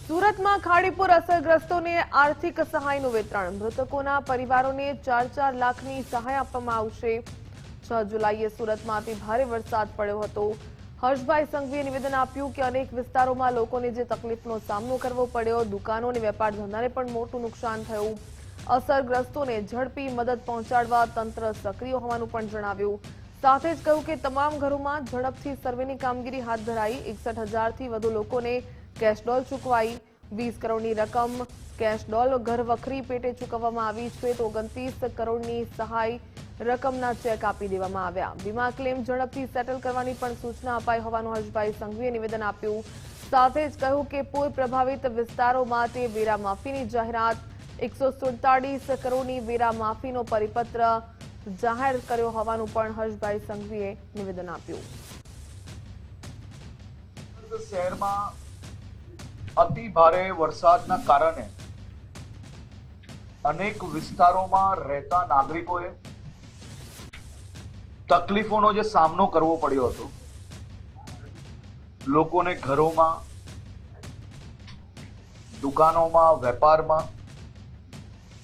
સુરતમાં ખાડીપુર અસરગ્રસ્તોને આર્થિક સહાયનું વિતરણ. મૃતકોના પરિવારોને 4-4 લાખની સહાય આપવામાં આવશે. 6 જુલાઈએ સુરતમાં અતિ ભારે વરસાદ પડ્યો હતો. હર્ષભાઈ સંઘવીએ નિવેદન આપ્યું કે અનેક વિસ્તારોમાં લોકોને જે તકલીફનો સામનો કરવો પડ્યો, દુકાનો અને વેપાર ધંધાને પણ મોટું નુકસાન થયું. અસરગ્રસ્તોને ઝડપી મદદ પહોંચાડવા તંત્ર સક્રિય હોવાનું પણ જણાવ્યું. સાથે જ કહ્યું કે તમામ ઘરોમાં ઝડપથી સર્વેની કામગીરી હાથ ધરાઈ. 61,000થી વધુ લોકોને કેશ ડોલ ચૂકવાઈ. 20 કરોડની રકમ કેશ ડોલ ઘર વખરી પેટે ચૂકવવામાં આવી છે તો 29 કરોડની સહાય રકમના ચેક આપી દેવામાં આવ્યા. વીમા ક્લેમ ઝડપથી સેટલ કરવાની પણ સૂચના અપાઈ હોવાનું હર્ષભાઈ સંઘવીએ નિવેદન આપ્યું. સાથે જ કહ્યું કે પૂર પ્રભાવિત વિસ્તારો માટે વેરા માફીની જાહેરાત. 147 કરોડની વેરા માફીનો પરિપત્ર જાહેર કર્યો હોવાનું પણ હર્ષભાઈ સંઘવીએ નિવેદન આપ્યું. શહેરમાં અતિ ભારે વરસાદના કારણે અનેક વિસ્તારોમાં રહેતા નાગરિકોએ તકલીફોનો જે સામનો કરવો પડ્યો હતો. લોકોને ઘરોમાં, દુકાનોમાં, વેપારમાં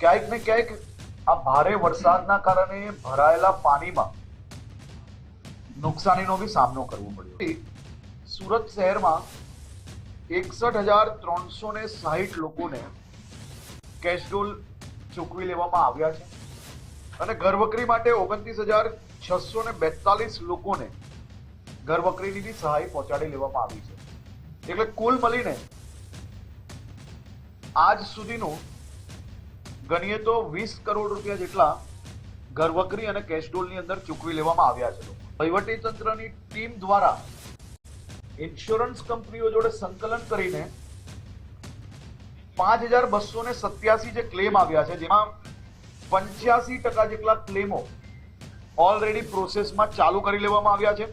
ક્યાંક ને ક્યાંક આ ભારે વરસાદના કારણે ભરાયેલા પાણીમાં નુકસાનીનો બી સામનો કરવો પડ્યો. સુરત શહેરમાં 61,360 લોકોને કેશ ડોલ ચૂકવી લેવામાં આવ્યા છે અને ઘરવકરી માટે 29,642 લોકોને ઘરવકરીની બી સહાય પહોંચાડી લેવામાં આવી છે. એટલે કુલ મળીને આજ સુધીનું ગણીએ તો 20 કરોડ રૂપિયા જેટલા ઘરવકરી અને કેશ ડોલની અંદર ચૂકવી લેવામાં આવ્યા છે. વહીવટી તંત્રની ટીમ દ્વારા ઇન્સ્યોરન્સ કંપનીઓ જોડે સંકલન કરીને 5,287 જે ક્લેમ આવ્યા છે, જેમાં 85% જેટલા ક્લેમો ઓલરેડી પ્રોસેસમાં ચાલુ કરી લેવામાં આવ્યા છે.